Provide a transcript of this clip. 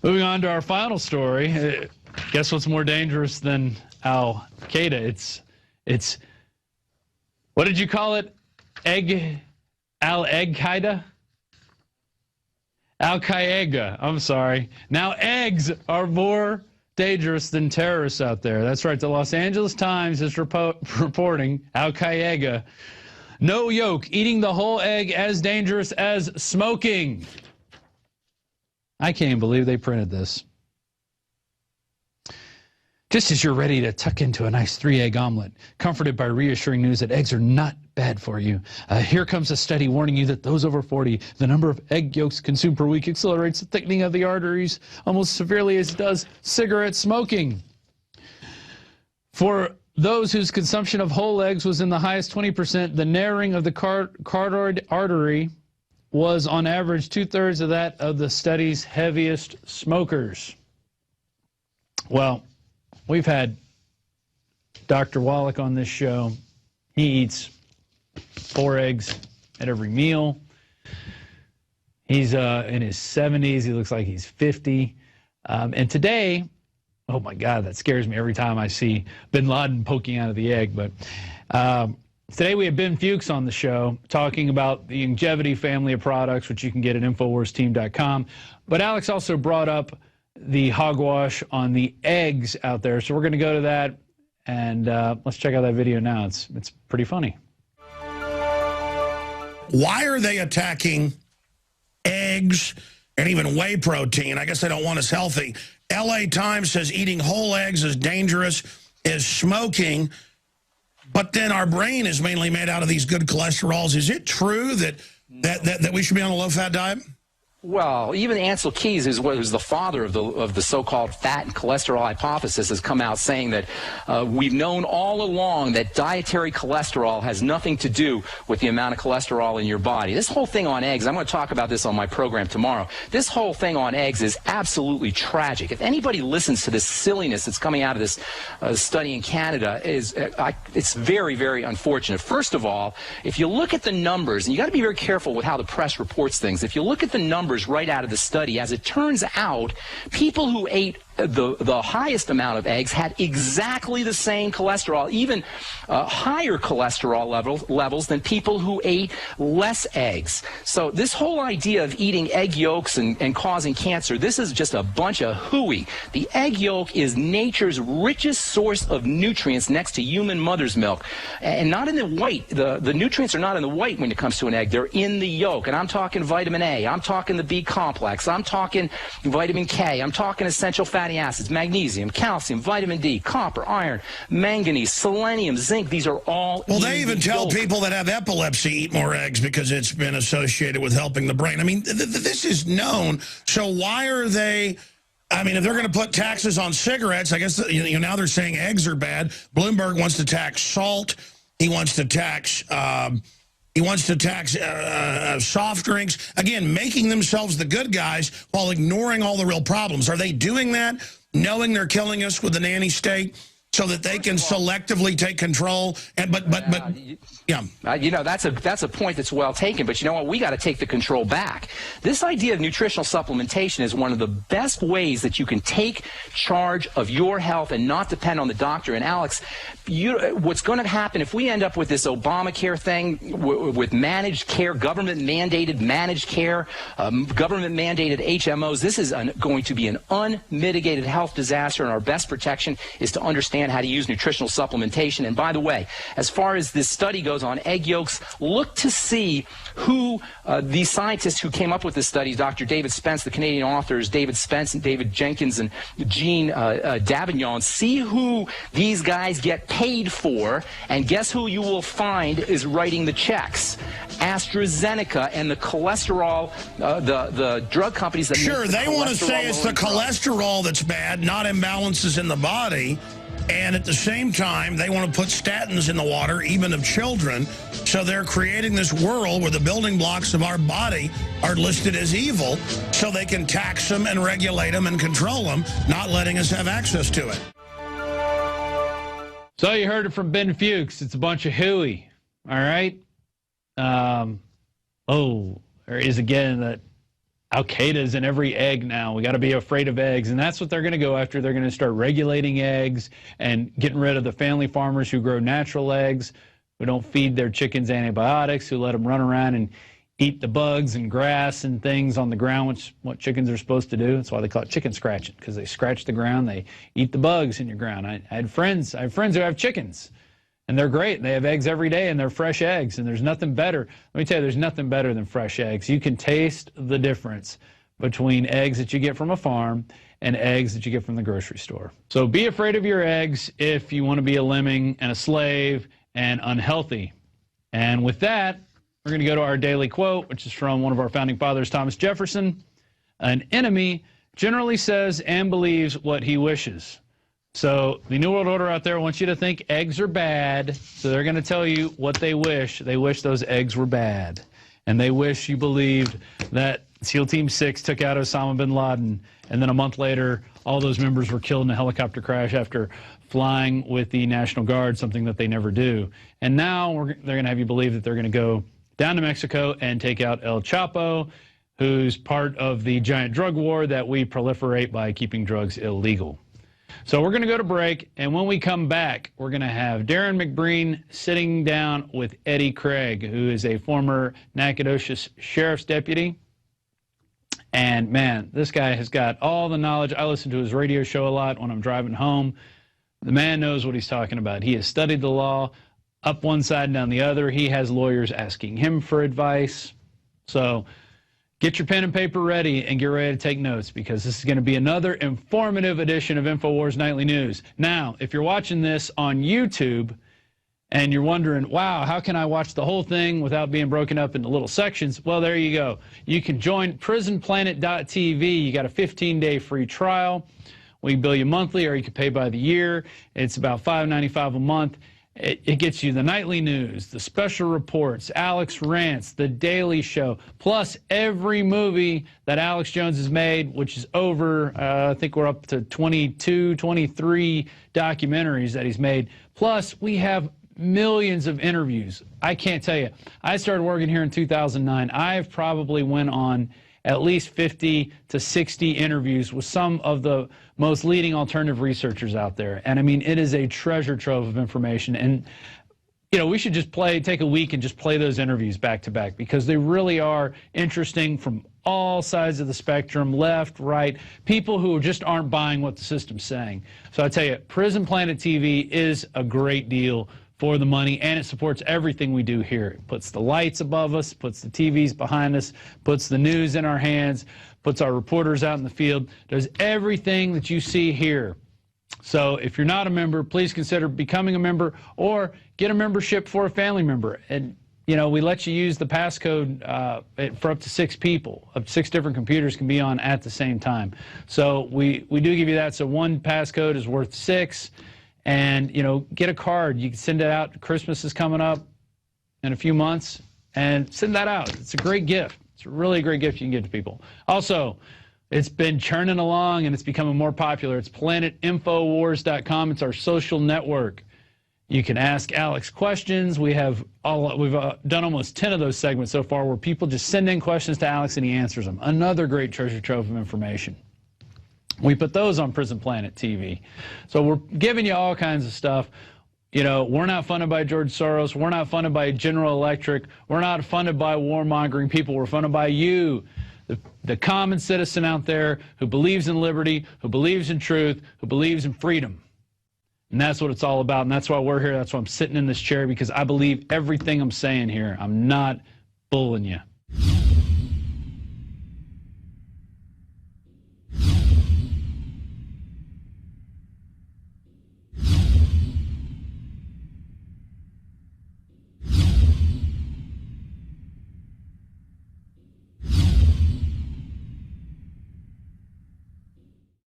Moving on to our final story. Guess what's more dangerous than Al-qaeda? It's what did you call it? Al-qaeda? Al-qaeda. I'm sorry. Now eggs are more dangerous than terrorists out there. That's right. The Los Angeles Times is reporting Al-qaeda. No yolk. Eating the whole egg as dangerous as smoking. I can't even believe they printed this. Just as you're ready to tuck into a nice 3-egg omelet, comforted by reassuring news that eggs are not bad for you, here comes a study warning you that those over 40, the number of egg yolks consumed per week accelerates the thickening of the arteries almost severely as it does cigarette smoking. For those whose consumption of whole eggs was in the highest 20%, the narrowing of the carotid artery was on average 2/3 of that of the study's heaviest smokers. Well, we've had Dr. Wallach on this show. He eats 4 eggs at every meal. He's in his 70s. He looks like he's 50. And today, oh my God, that scares me every time I see bin Laden poking out of the egg. But today we have Ben Fuchs on the show talking about the Longevity family of products, which you can get at InfoWarsTeam.com. But Alex also brought up the hogwash on the eggs out there. So we're going to go to that, and let's check out that video now. It's pretty funny. Why are they attacking eggs and even whey protein? I guess they don't want us healthy. LA Times says eating whole eggs is dangerous as smoking. But then our brain is mainly made out of these good cholesterols. Is it true that we should be on a low-fat diet? Well, even Ansel Keys, who's the father of the so-called fat and cholesterol hypothesis, has come out saying that we've known all along that dietary cholesterol has nothing to do with the amount of cholesterol in your body. This whole thing on eggs, I'm going to talk about this on my program tomorrow. This whole thing on eggs is absolutely tragic. If anybody listens to this silliness that's coming out of this study in Canada, it's very, very unfortunate. First of all, if you look at the numbers, and you got to be very careful with how the press reports things, if you look at the numbers right out of the study, as it turns out, people who ate the highest amount of eggs had exactly the same cholesterol, even higher cholesterol levels than people who ate less eggs. So this whole idea of eating egg yolks and causing cancer, this is just a bunch of hooey. The egg yolk is nature's richest source of nutrients next to human mother's milk, and not in the white. The nutrients are not in the white when it comes to an egg. They're in the yolk, and I'm talking vitamin A, I'm talking the B complex, I'm talking vitamin K, I'm talking essential fatty acids, magnesium, calcium, vitamin D, copper, iron, manganese, selenium, zinc. These are all. Well, they even tell people that have epilepsy eat more eggs because it's been associated with helping the brain. I mean, this is known. So why are they? I mean, if they're going to put taxes on cigarettes, I guess now they're saying eggs are bad. Bloomberg wants to tax salt. He wants to tax. Soft drinks, again, making themselves the good guys while ignoring all the real problems. Are they doing that, knowing they're killing us with the nanny state, so that they can selectively take control? And yeah, that's a point that's well taken. But you know what? We got to take the control back. This idea of nutritional supplementation is one of the best ways that you can take charge of your health and not depend on the doctor. And Alex, what's going to happen if we end up with this Obamacare thing, with managed care, government-mandated managed care, government-mandated HMOs? This is going to be an unmitigated health disaster, and our best protection is to understand how to use nutritional supplementation. And by the way, as far as this study goes on egg yolks, look to see who the scientists who came up with this study, Dr. David Spence, the Canadian authors, David Spence and David Jenkins and Jean Davignon, see who these guys get paid for, and guess who you will find is writing the checks? AstraZeneca and the cholesterol, the drug companies that sure, they want to say it's the cholesterol that's bad, not imbalances in the body. And at the same time, they want to put statins in the water, even of children. So they're creating this world where the building blocks of our body are listed as evil, so they can tax them and regulate them and control them, not letting us have access to it. So you heard it from Ben Fuchs. It's a bunch of hooey. All right. There is again that Al-qaeda's in every egg now. We got to be afraid of eggs. And that's what they're going to go after. They're going to start regulating eggs and getting rid of the family farmers who grow natural eggs, who don't feed their chickens antibiotics, who let them run around and eat the bugs and grass and things on the ground, which is what chickens are supposed to do. That's why they call it chicken scratching, because they scratch the ground, they eat the bugs in your ground. I have friends who have chickens, and they're great. They have eggs every day, and they're fresh eggs, and there's nothing better. Let me tell you, there's nothing better than fresh eggs. You can taste the difference between eggs that you get from a farm and eggs that you get from the grocery store. So be afraid of your eggs if you want to be a lemming and a slave and unhealthy. And with that, we're going to go to our daily quote, which is from one of our founding fathers, Thomas Jefferson. An enemy generally says and believes what he wishes. So the New World Order out there wants you to think eggs are bad, so they're going to tell you what they wish. They wish those eggs were bad. And they wish you believed that SEAL Team 6 took out Osama bin Laden, and then a month later, all those members were killed in a helicopter crash after flying with the National Guard, something that they never do. And now they're going to have you believe that they're going to go down to Mexico and take out El Chapo, who's part of the giant drug war that we proliferate by keeping drugs illegal. So we're going to go to break, and when we come back, we're going to have Darren McBreen sitting down with Eddie Craig, who is a former Nacogdoches Sheriff's Deputy. And, man, this guy has got all the knowledge. I listen to his radio show a lot when I'm driving home. The man knows what he's talking about. He has studied the law up one side and down the other. He has lawyers asking him for advice. So get your pen and paper ready and get ready to take notes, because this is going to be another informative edition of InfoWars Nightly News. Now, if you're watching this on YouTube and you're wondering, wow, how can I watch the whole thing without being broken up into little sections? Well, there you go. You can join prisonplanet.tv. You got a 15-day free trial. We bill you monthly, or you can pay by the year. It's about $5.95 a month. It gets you the nightly news, the special reports, Alex Rants, The Daily Show, plus every movie that Alex Jones has made, which is over, I think we're up to 22, 23 documentaries that he's made. Plus, we have millions of interviews. I can't tell you. I started working here in 2009. I've probably went on at least 50 to 60 interviews with some of the most leading alternative researchers out there. And I mean, it is a treasure trove of information. And, you know, we should just take a week and just play those interviews back to back, because they really are interesting from all sides of the spectrum, left, right, people who just aren't buying what the system's saying. So I tell you, Prison Planet TV is a great deal for the money, and it supports everything we do here. It puts the lights above us, puts the TVs behind us, puts the news in our hands, puts our reporters out in the field, does everything that you see here. So if you're not a member, please consider becoming a member, or get a membership for a family member. And, you know, we let you use the passcode for up to 6 people. Up to 6 different computers can be on at the same time. So we do give you that. So one passcode is worth 6. And, you know, get a card. You can send it out. Christmas is coming up in a few months, and send that out. It's a great gift. It's a really great gift you can give to people. Also, it's been churning along, and it's becoming more popular. It's planetinfowars.com. It's our social network. You can ask Alex questions. We've done almost 10 of those segments so far, where people just send in questions to Alex and he answers them. Another great treasure trove of information. We put those on Prison Planet TV. So we're giving you all kinds of stuff. You know, we're not funded by George Soros. We're not funded by General Electric. We're not funded by warmongering people. We're funded by you, the common citizen out there who believes in liberty, who believes in truth, who believes in freedom. And that's what it's all about. And that's why we're here. That's why I'm sitting in this chair, because I believe everything I'm saying here. I'm not bullying you.